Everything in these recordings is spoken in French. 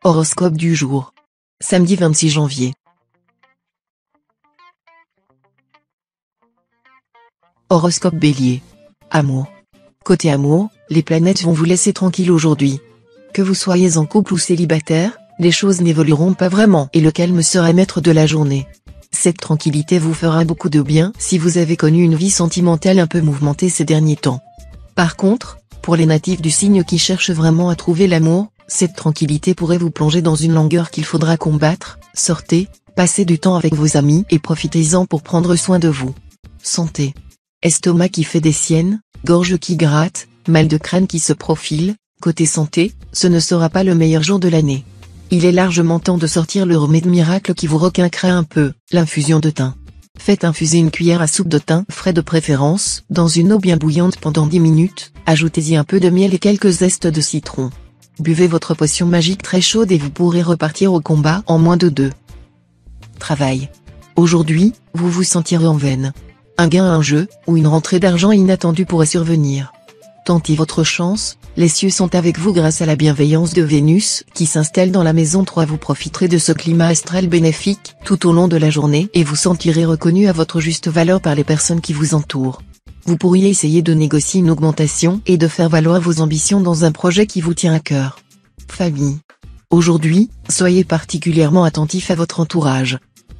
Horoscope du jour. Samedi 26 janvier. Horoscope Bélier. Amour. Côté amour, les planètes vont vous laisser tranquille aujourd'hui. Que vous soyez en couple ou célibataire, les choses n'évolueront pas vraiment et le calme sera maître de la journée. Cette tranquillité vous fera beaucoup de bien si vous avez connu une vie sentimentale un peu mouvementée ces derniers temps. Par contre, pour les natifs du signe qui cherchent vraiment à trouver l'amour, cette tranquillité pourrait vous plonger dans une langueur qu'il faudra combattre. Sortez, passez du temps avec vos amis et profitez-en pour prendre soin de vous. Santé. Estomac qui fait des siennes, gorge qui gratte, mal de crâne qui se profile. Côté santé, ce ne sera pas le meilleur jour de l'année. Il est largement temps de sortir le remède miracle qui vous requinquera un peu, l'infusion de thym. Faites infuser une cuillère à soupe de thym frais de préférence, dans une eau bien bouillante pendant 10 minutes, ajoutez-y un peu de miel et quelques zestes de citron. Buvez votre potion magique très chaude et vous pourrez repartir au combat en moins de 2. Travail. Aujourd'hui, vous vous sentirez en veine. Un gain à un jeu, ou une rentrée d'argent inattendue pourrait survenir. Tentez votre chance, les cieux sont avec vous grâce à la bienveillance de Vénus, qui s'installe dans la maison 3. Vous profiterez de ce climat astral bénéfique, tout au long de la journée et vous sentirez reconnu à votre juste valeur par les personnes qui vous entourent. Vous pourriez essayer de négocier une augmentation et de faire valoir vos ambitions dans un projet qui vous tient à cœur. Famille. Aujourd'hui, soyez particulièrement attentif à votre entourage.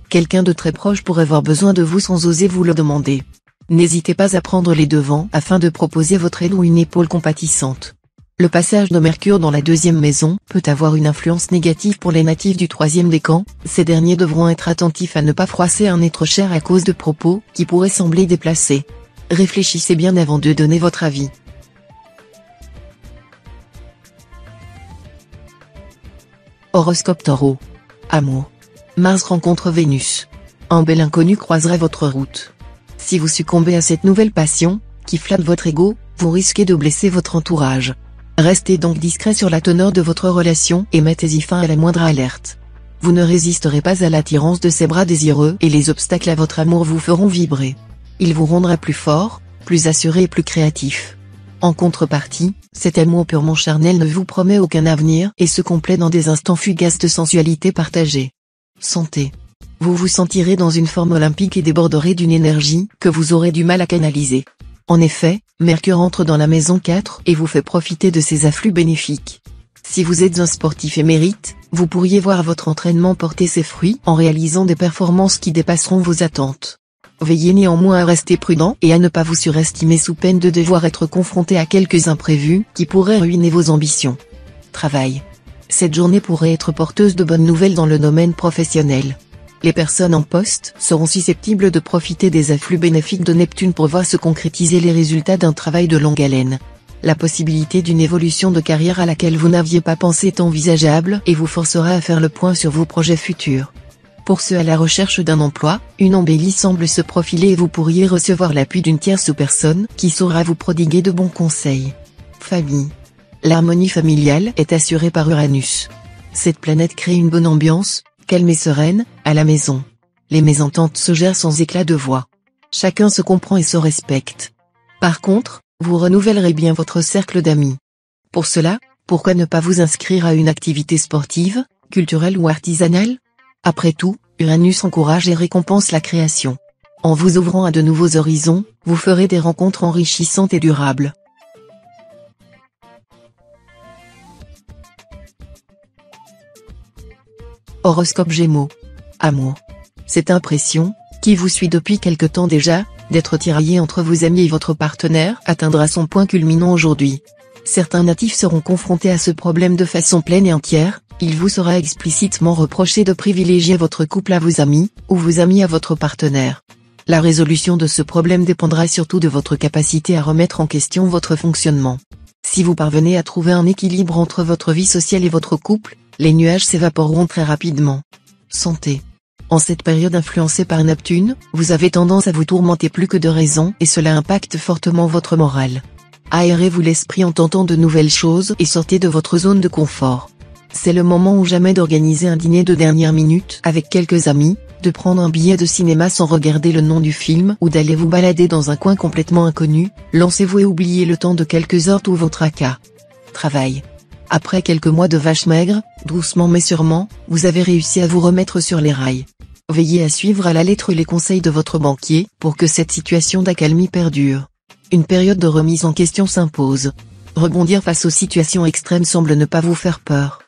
Quelqu'un de très proche pourrait avoir besoin de vous sans oser vous le demander. N'hésitez pas à prendre les devants afin de proposer votre aide ou une épaule compatissante. Le passage de Mercure dans la 2e maison peut avoir une influence négative pour les natifs du 3e décan. Ces derniers devront être attentifs à ne pas froisser un être cher à cause de propos qui pourraient sembler déplacés. Réfléchissez bien avant de donner votre avis. Horoscope Taureau. Amour. Mars rencontre Vénus. Un bel inconnu croisera votre route. Si vous succombez à cette nouvelle passion, qui flatte votre ego, vous risquez de blesser votre entourage. Restez donc discret sur la teneur de votre relation et mettez-y fin à la moindre alerte. Vous ne résisterez pas à l'attirance de ces bras désireux et les obstacles à votre amour vous feront vibrer. Il vous rendra plus fort, plus assuré et plus créatif. En contrepartie, cet amour purement charnel ne vous promet aucun avenir et se complaît dans des instants fugaces de sensualité partagée. Santé. Vous vous sentirez dans une forme olympique et déborderez d'une énergie que vous aurez du mal à canaliser. En effet, Mercure entre dans la maison 4 et vous fait profiter de ses afflux bénéfiques. Si vous êtes un sportif émérite, vous pourriez voir votre entraînement porter ses fruits en réalisant des performances qui dépasseront vos attentes. Veillez néanmoins à rester prudent et à ne pas vous surestimer sous peine de devoir être confronté à quelques imprévus qui pourraient ruiner vos ambitions. Travail. Cette journée pourrait être porteuse de bonnes nouvelles dans le domaine professionnel. Les personnes en poste seront susceptibles de profiter des afflux bénéfiques de Neptune pour voir se concrétiser les résultats d'un travail de longue haleine. La possibilité d'une évolution de carrière à laquelle vous n'aviez pas pensé est envisageable et vous forcera à faire le point sur vos projets futurs. Pour ceux à la recherche d'un emploi, une embellie semble se profiler et vous pourriez recevoir l'appui d'une tierce personne qui saura vous prodiguer de bons conseils. Famille. L'harmonie familiale est assurée par Uranus. Cette planète crée une bonne ambiance, calme et sereine, à la maison. Les mésententes se gèrent sans éclat de voix. Chacun se comprend et se respecte. Par contre, vous renouvellerez bien votre cercle d'amis. Pour cela, pourquoi ne pas vous inscrire à une activité sportive, culturelle ou artisanale ? Après tout, Uranus encourage et récompense la création. En vous ouvrant à de nouveaux horizons, vous ferez des rencontres enrichissantes et durables. Horoscope Gémeaux. Amour. Cette impression, qui vous suit depuis quelque temps déjà, d'être tiraillé entre vos amis et votre partenaire atteindra son point culminant aujourd'hui. Certains natifs seront confrontés à ce problème de façon pleine et entière. Il vous sera explicitement reproché de privilégier votre couple à vos amis, ou vos amis à votre partenaire. La résolution de ce problème dépendra surtout de votre capacité à remettre en question votre fonctionnement. Si vous parvenez à trouver un équilibre entre votre vie sociale et votre couple, les nuages s'évaporeront très rapidement. Santé. En cette période influencée par Neptune, vous avez tendance à vous tourmenter plus que de raison et cela impacte fortement votre morale. Aérez-vous l'esprit en tentant de nouvelles choses et sortez de votre zone de confort. C'est le moment ou jamais d'organiser un dîner de dernière minute avec quelques amis, de prendre un billet de cinéma sans regarder le nom du film ou d'aller vous balader dans un coin complètement inconnu. Lancez-vous et oubliez le temps de quelques heures tout votre tracas. Travail. Après quelques mois de vache maigre, doucement mais sûrement, vous avez réussi à vous remettre sur les rails. Veillez à suivre à la lettre les conseils de votre banquier pour que cette situation d'accalmie perdure. Une période de remise en question s'impose. Rebondir face aux situations extrêmes semble ne pas vous faire peur.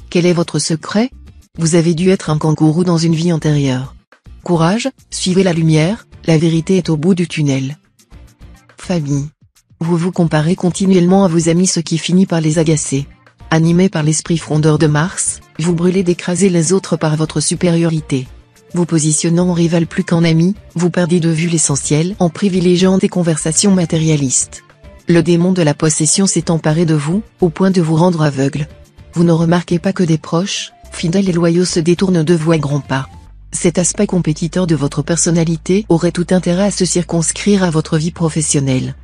Quel est votre secret? Vous avez dû être un kangourou dans une vie antérieure. Courage, suivez la lumière, la vérité est au bout du tunnel. Famille. Vous vous comparez continuellement à vos amis, ce qui finit par les agacer. Animé par l'esprit frondeur de Mars, vous brûlez d'écraser les autres par votre supériorité. Vous positionnant en rival plus qu'en ami, vous perdez de vue l'essentiel en privilégiant des conversations matérialistes. Le démon de la possession s'est emparé de vous, au point de vous rendre aveugle. Vous ne remarquez pas que des proches, fidèles et loyaux se détournent de vous à grands pas. Cet aspect compétiteur de votre personnalité aurait tout intérêt à se circonscrire à votre vie professionnelle.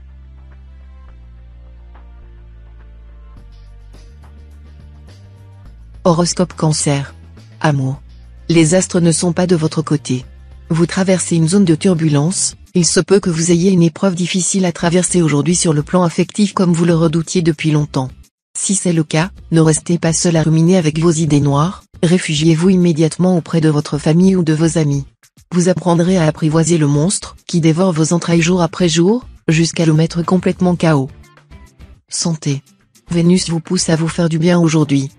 Horoscope Cancer. Amour. Les astres ne sont pas de votre côté. Vous traversez une zone de turbulence, il se peut que vous ayez une épreuve difficile à traverser aujourd'hui sur le plan affectif comme vous le redoutiez depuis longtemps. Si c'est le cas, ne restez pas seul à ruminer avec vos idées noires, réfugiez-vous immédiatement auprès de votre famille ou de vos amis. Vous apprendrez à apprivoiser le monstre qui dévore vos entrailles jour après jour, jusqu'à le mettre complètement KO. Santé. Vénus vous pousse à vous faire du bien aujourd'hui.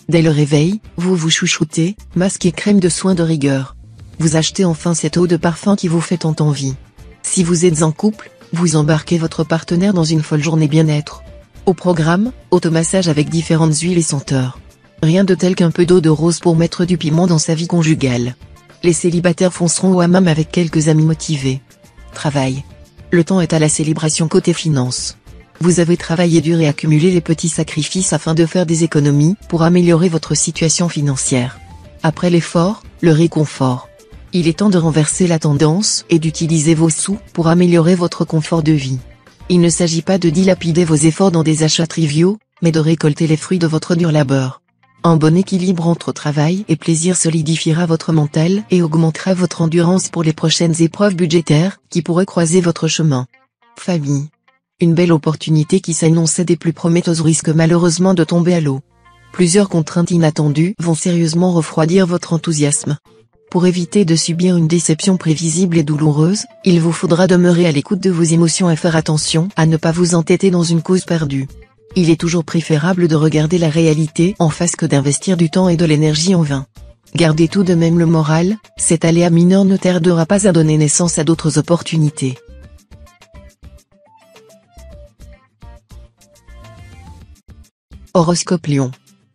Dès le réveil, vous vous chouchoutez, masque et crème de soin de rigueur. Vous achetez enfin cette eau de parfum qui vous fait tant envie. Si vous êtes en couple, vous embarquez votre partenaire dans une folle journée bien-être. Au programme, automassage avec différentes huiles et senteurs. Rien de tel qu'un peu d'eau de rose pour mettre du piment dans sa vie conjugale. Les célibataires fonceront au hammam avec quelques amis motivés. Travail. Le temps est à la célébration côté finance. Vous avez travaillé dur et accumulé les petits sacrifices afin de faire des économies pour améliorer votre situation financière. Après l'effort, le réconfort. Il est temps de renverser la tendance et d'utiliser vos sous pour améliorer votre confort de vie. Il ne s'agit pas de dilapider vos efforts dans des achats triviaux, mais de récolter les fruits de votre dur labeur. Un bon équilibre entre travail et plaisir solidifiera votre mental et augmentera votre endurance pour les prochaines épreuves budgétaires qui pourraient croiser votre chemin. Famille. Une belle opportunité qui s'annonçait des plus prometteuses risque malheureusement de tomber à l'eau. Plusieurs contraintes inattendues vont sérieusement refroidir votre enthousiasme. Pour éviter de subir une déception prévisible et douloureuse, il vous faudra demeurer à l'écoute de vos émotions et faire attention à ne pas vous entêter dans une cause perdue. Il est toujours préférable de regarder la réalité en face que d'investir du temps et de l'énergie en vain. Gardez tout de même le moral, cet aléa mineur ne tardera pas à donner naissance à d'autres opportunités. Horoscope Lion.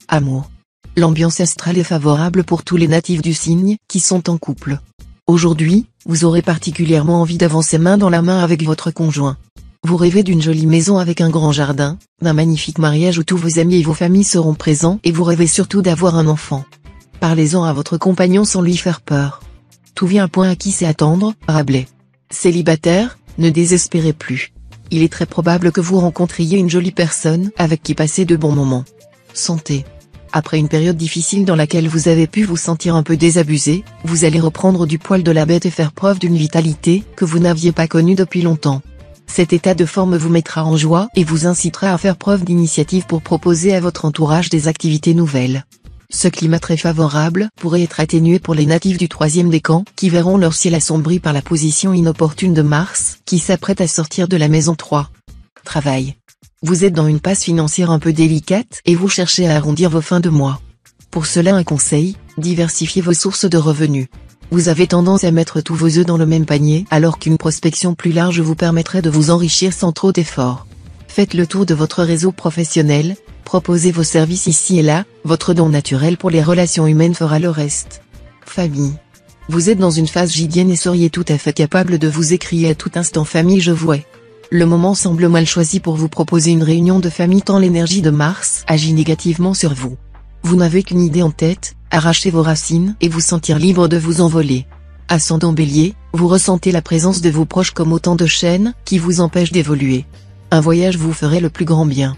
Amour. L'ambiance astrale est favorable pour tous les natifs du signe qui sont en couple. Aujourd'hui, vous aurez particulièrement envie d'avancer main dans la main avec votre conjoint. Vous rêvez d'une jolie maison avec un grand jardin, d'un magnifique mariage où tous vos amis et vos familles seront présents et vous rêvez surtout d'avoir un enfant. Parlez-en à votre compagnon sans lui faire peur. Tout vient à point à qui sait attendre, Rabelais. Célibataire, ne désespérez plus. Il est très probable que vous rencontriez une jolie personne avec qui passer de bons moments. Santé. Après une période difficile dans laquelle vous avez pu vous sentir un peu désabusé, vous allez reprendre du poil de la bête et faire preuve d'une vitalité que vous n'aviez pas connue depuis longtemps. Cet état de forme vous mettra en joie et vous incitera à faire preuve d'initiative pour proposer à votre entourage des activités nouvelles. Ce climat très favorable pourrait être atténué pour les natifs du 3e décan qui verront leur ciel assombri par la position inopportune de Mars qui s'apprête à sortir de la maison 3. Travail. Vous êtes dans une passe financière un peu délicate et vous cherchez à arrondir vos fins de mois. Pour cela un conseil, diversifiez vos sources de revenus. Vous avez tendance à mettre tous vos œufs dans le même panier alors qu'une prospection plus large vous permettrait de vous enrichir sans trop d'efforts. Faites le tour de votre réseau professionnel, proposez vos services ici et là, votre don naturel pour les relations humaines fera le reste. Famille. Vous êtes dans une phase gidienne et seriez tout à fait capable de vous écrier à tout instant famille je vouais. Le moment semble mal choisi pour vous proposer une réunion de famille tant l'énergie de Mars agit négativement sur vous. Vous n'avez qu'une idée en tête, arracher vos racines et vous sentir libre de vous envoler. Ascendant Bélier, vous ressentez la présence de vos proches comme autant de chaînes qui vous empêchent d'évoluer. Un voyage vous ferait le plus grand bien.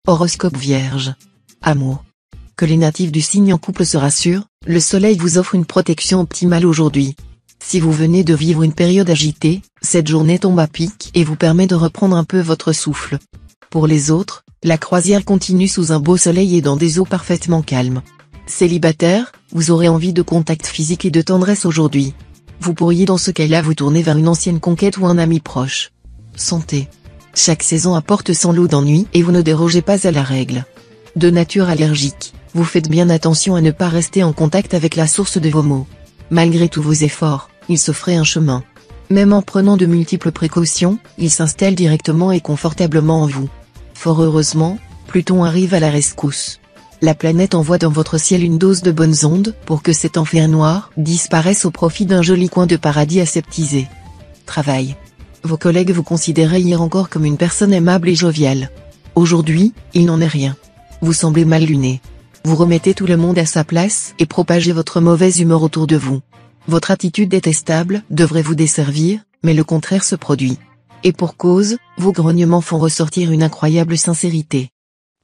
Horoscope Vierge. Amour. Que les natifs du signe en couple se rassurent, le soleil vous offre une protection optimale aujourd'hui. Si vous venez de vivre une période agitée, cette journée tombe à pic et vous permet de reprendre un peu votre souffle. Pour les autres, la croisière continue sous un beau soleil et dans des eaux parfaitement calmes. Célibataire, vous aurez envie de contact physique et de tendresse aujourd'hui. Vous pourriez dans ce cas-là vous tourner vers une ancienne conquête ou un ami proche. Santé. Chaque saison apporte son lot d'ennuis et vous ne dérogez pas à la règle. De nature allergique, vous faites bien attention à ne pas rester en contact avec la source de vos maux. Malgré tous vos efforts, il se ferait un chemin. Même en prenant de multiples précautions, il s'installe directement et confortablement en vous. Fort heureusement, Pluton arrive à la rescousse. La planète envoie dans votre ciel une dose de bonnes ondes pour que cet enfer noir disparaisse au profit d'un joli coin de paradis aseptisé. Travail. Vos collègues vous considéraient hier encore comme une personne aimable et joviale. Aujourd'hui, il n'en est rien. Vous semblez mal luné. Vous remettez tout le monde à sa place et propagez votre mauvaise humeur autour de vous. Votre attitude détestable devrait vous desservir, mais le contraire se produit. Et pour cause, vos grognements font ressortir une incroyable sincérité.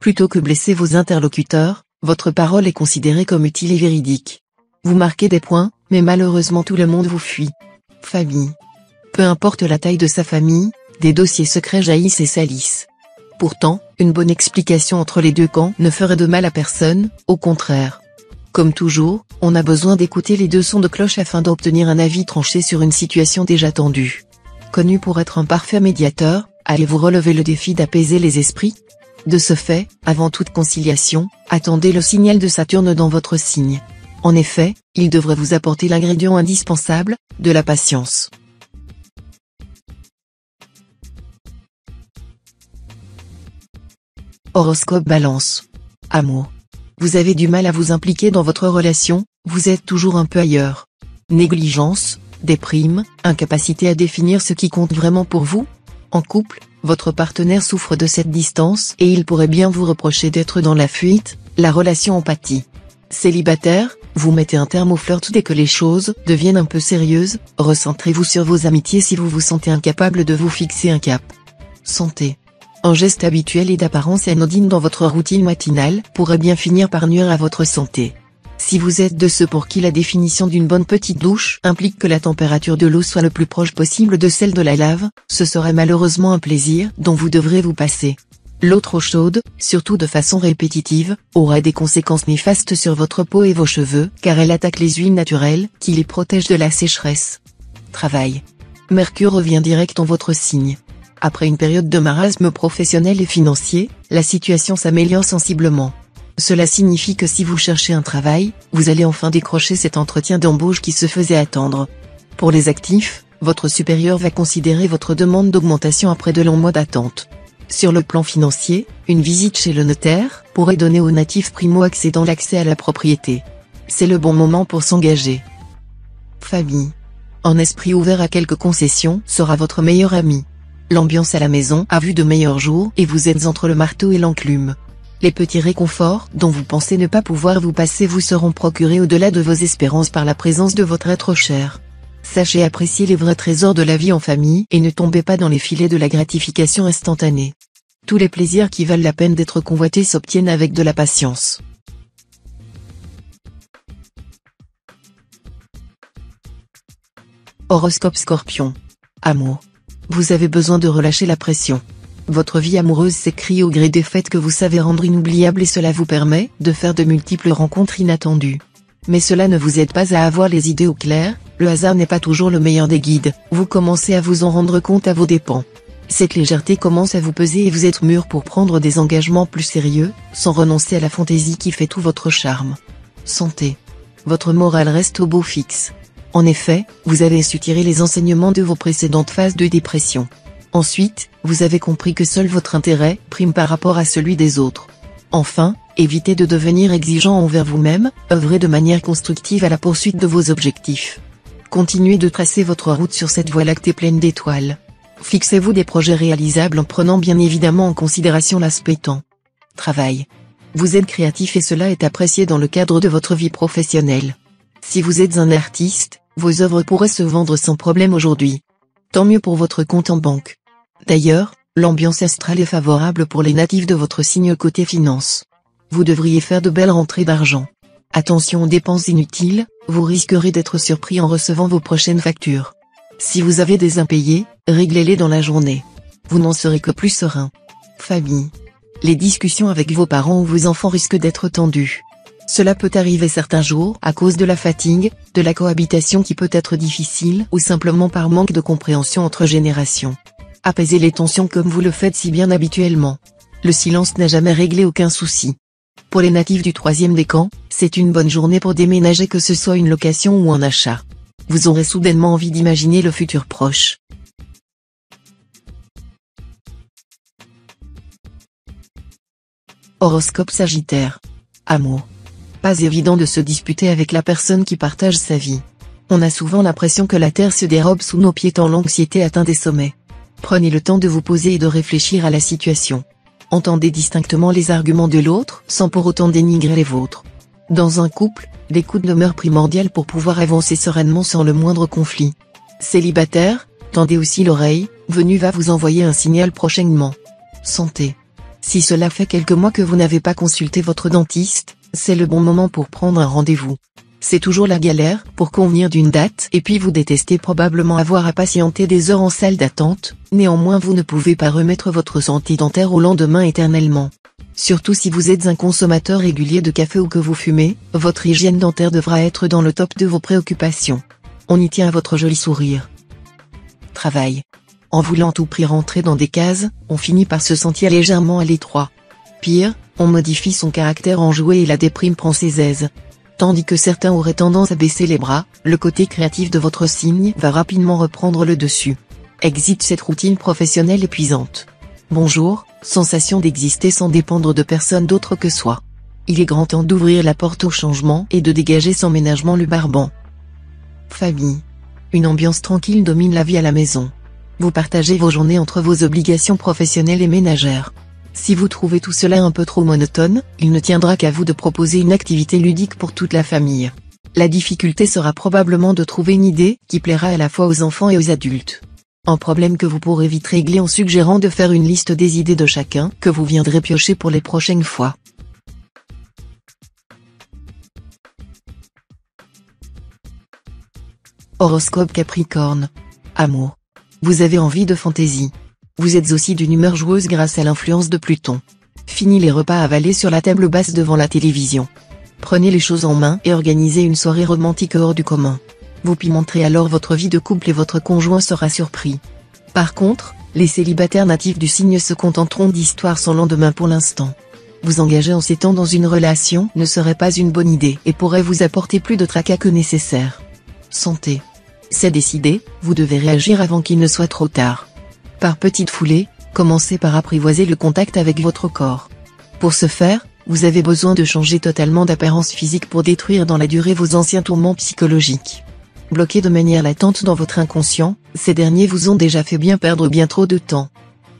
Plutôt que blesser vos interlocuteurs, votre parole est considérée comme utile et véridique. Vous marquez des points, mais malheureusement tout le monde vous fuit. Famille. Peu importe la taille de sa famille, des dossiers secrets jaillissent et salissent. Pourtant, une bonne explication entre les deux camps ne ferait de mal à personne, au contraire. Comme toujours, on a besoin d'écouter les deux sons de cloche afin d'obtenir un avis tranché sur une situation déjà tendue. Connu pour être un parfait médiateur, allez-vous relever le défi d'apaiser les esprits? De ce fait, avant toute conciliation, attendez le signal de Saturne dans votre signe. En effet, il devrait vous apporter l'ingrédient indispensable, de la patience. Horoscope Balance. Amour. Vous avez du mal à vous impliquer dans votre relation, vous êtes toujours un peu ailleurs. Négligence, déprime, incapacité à définir ce qui compte vraiment pour vous? En couple, votre partenaire souffre de cette distance et il pourrait bien vous reprocher d'être dans la fuite, la relation en pâtit. Célibataire, vous mettez un terme au flirt dès que les choses deviennent un peu sérieuses, recentrez-vous sur vos amitiés si vous vous sentez incapable de vous fixer un cap. Santé. Un geste habituel et d'apparence anodine dans votre routine matinale pourrait bien finir par nuire à votre santé. Si vous êtes de ceux pour qui la définition d'une bonne petite douche implique que la température de l'eau soit le plus proche possible de celle de la lave, ce serait malheureusement un plaisir dont vous devrez vous passer. L'eau trop chaude, surtout de façon répétitive, aurait des conséquences néfastes sur votre peau et vos cheveux car elle attaque les huiles naturelles qui les protègent de la sécheresse. Travail. Mercure revient direct en votre signe. Après une période de marasme professionnel et financier, la situation s'améliore sensiblement. Cela signifie que si vous cherchez un travail, vous allez enfin décrocher cet entretien d'embauche qui se faisait attendre. Pour les actifs, votre supérieur va considérer votre demande d'augmentation après de longs mois d'attente. Sur le plan financier, une visite chez le notaire pourrait donner aux natifs primo-accédants l'accès à la propriété. C'est le bon moment pour s'engager. Famille. Un esprit ouvert à quelques concessions sera votre meilleur ami. L'ambiance à la maison a vu de meilleurs jours et vous êtes entre le marteau et l'enclume. Les petits réconforts dont vous pensez ne pas pouvoir vous passer vous seront procurés au-delà de vos espérances par la présence de votre être cher. Sachez apprécier les vrais trésors de la vie en famille et ne tombez pas dans les filets de la gratification instantanée. Tous les plaisirs qui valent la peine d'être convoités s'obtiennent avec de la patience. Horoscope Scorpion. Amour. Vous avez besoin de relâcher la pression. Votre vie amoureuse s'écrit au gré des fêtes que vous savez rendre inoubliables et cela vous permet de faire de multiples rencontres inattendues. Mais cela ne vous aide pas à avoir les idées au clair, le hasard n'est pas toujours le meilleur des guides, vous commencez à vous en rendre compte à vos dépens. Cette légèreté commence à vous peser et vous êtes mûr pour prendre des engagements plus sérieux, sans renoncer à la fantaisie qui fait tout votre charme. Santé. Votre morale reste au beau fixe. En effet, vous avez su tirer les enseignements de vos précédentes phases de dépression. Ensuite, vous avez compris que seul votre intérêt prime par rapport à celui des autres. Enfin, évitez de devenir exigeant envers vous-même, œuvrez de manière constructive à la poursuite de vos objectifs. Continuez de tracer votre route sur cette voie lactée pleine d'étoiles. Fixez-vous des projets réalisables en prenant bien évidemment en considération l'aspect temps. Travail. Vous êtes créatif et cela est apprécié dans le cadre de votre vie professionnelle. Si vous êtes un artiste, vos œuvres pourraient se vendre sans problème aujourd'hui. Tant mieux pour votre compte en banque. D'ailleurs, l'ambiance astrale est favorable pour les natifs de votre signe côté finance. Vous devriez faire de belles rentrées d'argent. Attention aux dépenses inutiles, vous risquerez d'être surpris en recevant vos prochaines factures. Si vous avez des impayés, réglez-les dans la journée. Vous n'en serez que plus serein. Famille. Les discussions avec vos parents ou vos enfants risquent d'être tendues. Cela peut arriver certains jours à cause de la fatigue, de la cohabitation qui peut être difficile ou simplement par manque de compréhension entre générations. Apaisez les tensions comme vous le faites si bien habituellement. Le silence n'a jamais réglé aucun souci. Pour les natifs du 3e décan, c'est une bonne journée pour déménager, que ce soit une location ou un achat. Vous aurez soudainement envie d'imaginer le futur proche. Horoscope Sagittaire. Amour. Pas évident de se disputer avec la personne qui partage sa vie. On a souvent l'impression que la terre se dérobe sous nos pieds tant l'anxiété atteint des sommets. Prenez le temps de vous poser et de réfléchir à la situation. Entendez distinctement les arguments de l'autre, sans pour autant dénigrer les vôtres. Dans un couple, l'écoute demeure primordiale pour pouvoir avancer sereinement sans le moindre conflit. Célibataire, tendez aussi l'oreille, Vénus va vous envoyer un signal prochainement. Santé. Si cela fait quelques mois que vous n'avez pas consulté votre dentiste, c'est le bon moment pour prendre un rendez-vous. C'est toujours la galère pour convenir d'une date et puis vous détestez probablement avoir à patienter des heures en salle d'attente, néanmoins vous ne pouvez pas remettre votre santé dentaire au lendemain éternellement. Surtout si vous êtes un consommateur régulier de café ou que vous fumez, votre hygiène dentaire devra être dans le top de vos préoccupations. On y tient à votre joli sourire. Travail. En voulant tout prix rentrer dans des cases, on finit par se sentir légèrement à l'étroit. Pire, on modifie son caractère enjoué et la déprime prend ses aises. Tandis que certains auraient tendance à baisser les bras, le côté créatif de votre signe va rapidement reprendre le dessus. Exit cette routine professionnelle épuisante. Bonjour, sensation d'exister sans dépendre de personne d'autre que soi. Il est grand temps d'ouvrir la porte au changement et de dégager sans ménagement le barbant. Famille. Une ambiance tranquille domine la vie à la maison. Vous partagez vos journées entre vos obligations professionnelles et ménagères. Si vous trouvez tout cela un peu trop monotone, il ne tiendra qu'à vous de proposer une activité ludique pour toute la famille. La difficulté sera probablement de trouver une idée qui plaira à la fois aux enfants et aux adultes. Un problème que vous pourrez vite régler en suggérant de faire une liste des idées de chacun que vous viendrez piocher pour les prochaines fois. Horoscope Capricorne. Amour. Vous avez envie de fantaisie. Vous êtes aussi d'une humeur joueuse grâce à l'influence de Pluton. Fini les repas avalés sur la table basse devant la télévision. Prenez les choses en main et organisez une soirée romantique hors du commun. Vous pimenterez alors votre vie de couple et votre conjoint sera surpris. Par contre, les célibataires natifs du signe se contenteront d'histoires sans lendemain pour l'instant. Vous engager en ces temps dans une relation ne serait pas une bonne idée et pourrait vous apporter plus de tracas que nécessaire. Santé. C'est décidé, vous devez réagir avant qu'il ne soit trop tard. Par petites foulées, commencez par apprivoiser le contact avec votre corps. Pour ce faire, vous avez besoin de changer totalement d'apparence physique pour détruire dans la durée vos anciens tourments psychologiques. Bloqués de manière latente dans votre inconscient, ces derniers vous ont déjà fait bien perdre bien trop de temps.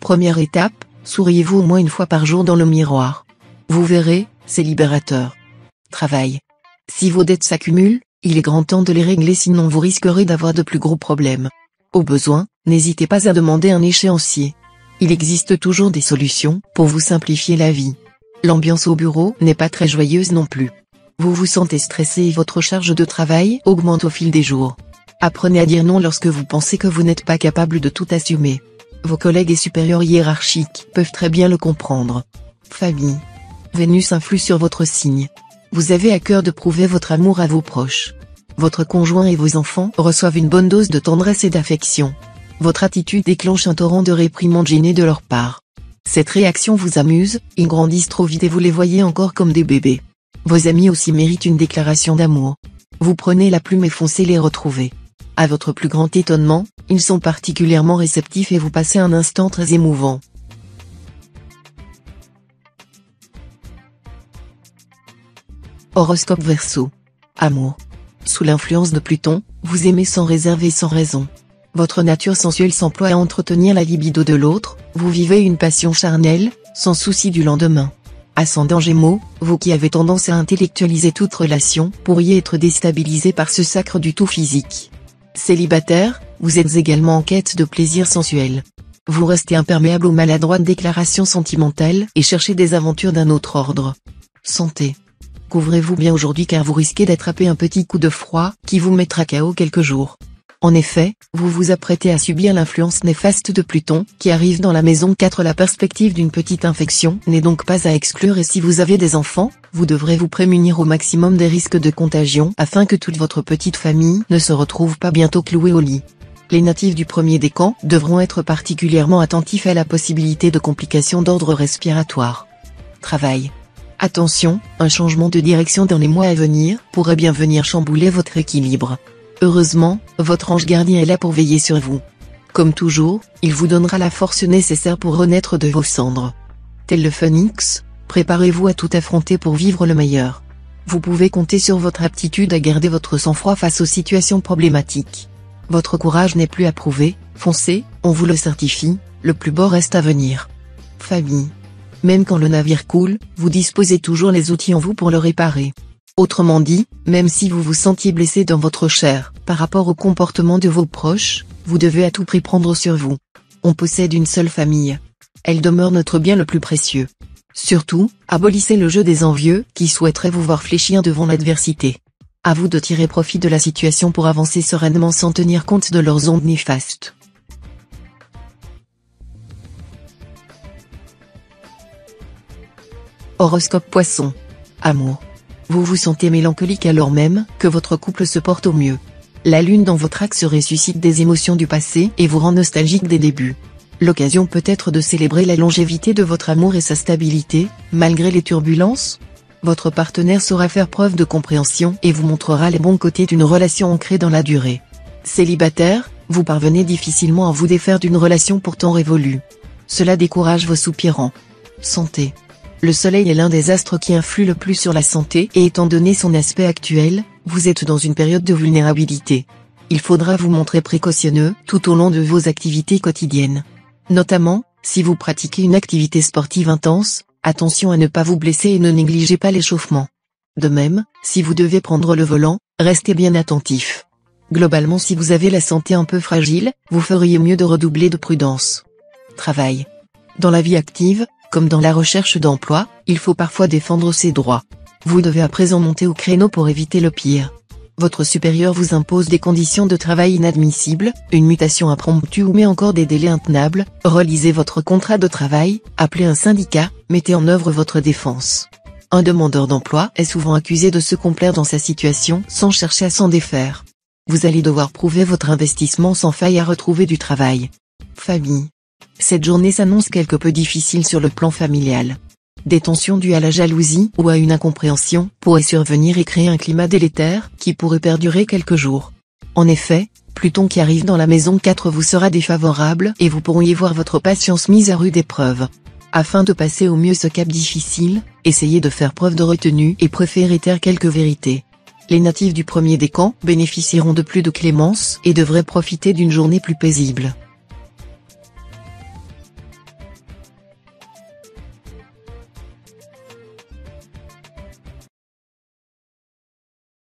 Première étape, souriez-vous au moins une fois par jour dans le miroir. Vous verrez, c'est libérateur. Travail. Si vos dettes s'accumulent, il est grand temps de les régler sinon vous risquerez d'avoir de plus gros problèmes. Au besoin, n'hésitez pas à demander un échéancier. Il existe toujours des solutions pour vous simplifier la vie. L'ambiance au bureau n'est pas très joyeuse non plus. Vous vous sentez stressé et votre charge de travail augmente au fil des jours. Apprenez à dire non lorsque vous pensez que vous n'êtes pas capable de tout assumer. Vos collègues et supérieurs hiérarchiques peuvent très bien le comprendre. Famille. Vénus influe sur votre signe. Vous avez à cœur de prouver votre amour à vos proches. Votre conjoint et vos enfants reçoivent une bonne dose de tendresse et d'affection. Votre attitude déclenche un torrent de réprimandes gênées de leur part. Cette réaction vous amuse, ils grandissent trop vite et vous les voyez encore comme des bébés. Vos amis aussi méritent une déclaration d'amour. Vous prenez la plume et foncez les retrouver. À votre plus grand étonnement, ils sont particulièrement réceptifs et vous passez un instant très émouvant. Horoscope Verseau. Amour. Sous l'influence de Pluton, vous aimez sans réserve et sans raison. Votre nature sensuelle s'emploie à entretenir la libido de l'autre, vous vivez une passion charnelle, sans souci du lendemain. Ascendant Gémeaux, vous qui avez tendance à intellectualiser toute relation, pourriez être déstabilisé par ce sacre du tout physique. Célibataire, vous êtes également en quête de plaisir sensuel. Vous restez imperméable aux maladroites déclarations sentimentales et cherchez des aventures d'un autre ordre. Santé. Couvrez-vous bien aujourd'hui car vous risquez d'attraper un petit coup de froid qui vous mettra KO quelques jours. En effet, vous vous apprêtez à subir l'influence néfaste de Pluton qui arrive dans la maison 4. La perspective d'une petite infection n'est donc pas à exclure et si vous avez des enfants, vous devrez vous prémunir au maximum des risques de contagion afin que toute votre petite famille ne se retrouve pas bientôt clouée au lit. Les natifs du premier décan devront être particulièrement attentifs à la possibilité de complications d'ordre respiratoire. Travail. Attention, un changement de direction dans les mois à venir pourrait bien venir chambouler votre équilibre. Heureusement, votre ange gardien est là pour veiller sur vous. Comme toujours, il vous donnera la force nécessaire pour renaître de vos cendres. Tel le phénix, préparez-vous à tout affronter pour vivre le meilleur. Vous pouvez compter sur votre aptitude à garder votre sang-froid face aux situations problématiques. Votre courage n'est plus à prouver, foncez, on vous le certifie, le plus beau reste à venir. Famille. Même quand le navire coule, vous disposez toujours les outils en vous pour le réparer. Autrement dit, même si vous vous sentiez blessé dans votre chair, par rapport au comportement de vos proches, vous devez à tout prix prendre sur vous. On possède une seule famille. Elle demeure notre bien le plus précieux. Surtout, abolissez le jeu des envieux qui souhaiteraient vous voir fléchir devant l'adversité. À vous de tirer profit de la situation pour avancer sereinement sans tenir compte de leurs ondes néfastes. Horoscope Poisson. Amour. Vous vous sentez mélancolique alors même que votre couple se porte au mieux. La lune dans votre axe ressuscite des émotions du passé et vous rend nostalgique des débuts. L'occasion peut être de célébrer la longévité de votre amour et sa stabilité, malgré les turbulences. Votre partenaire saura faire preuve de compréhension et vous montrera les bons côtés d'une relation ancrée dans la durée. Célibataire, vous parvenez difficilement à vous défaire d'une relation pourtant révolue. Cela décourage vos soupirants. Santé. Le soleil est l'un des astres qui influe le plus sur la santé et étant donné son aspect actuel, vous êtes dans une période de vulnérabilité. Il faudra vous montrer précautionneux tout au long de vos activités quotidiennes. Notamment, si vous pratiquez une activité sportive intense, attention à ne pas vous blesser et ne négligez pas l'échauffement. De même, si vous devez prendre le volant, restez bien attentif. Globalement, si vous avez la santé un peu fragile, vous feriez mieux de redoubler de prudence. Travail. Dans la vie active, comme dans la recherche d'emploi, il faut parfois défendre ses droits. Vous devez à présent monter au créneau pour éviter le pire. Votre supérieur vous impose des conditions de travail inadmissibles, une mutation impromptue ou met encore des délais intenables. Relisez votre contrat de travail, appelez un syndicat, mettez en œuvre votre défense. Un demandeur d'emploi est souvent accusé de se complaire dans sa situation sans chercher à s'en défaire. Vous allez devoir prouver votre investissement sans faille à retrouver du travail. Famille. Cette journée s'annonce quelque peu difficile sur le plan familial. Des tensions dues à la jalousie ou à une incompréhension pourraient survenir et créer un climat délétère qui pourrait perdurer quelques jours. En effet, Pluton qui arrive dans la maison 4 vous sera défavorable et vous pourriez voir votre patience mise à rude épreuve. Afin de passer au mieux ce cap difficile, essayez de faire preuve de retenue et préférez taire quelques vérités. Les natifs du premier décan bénéficieront de plus de clémence et devraient profiter d'une journée plus paisible.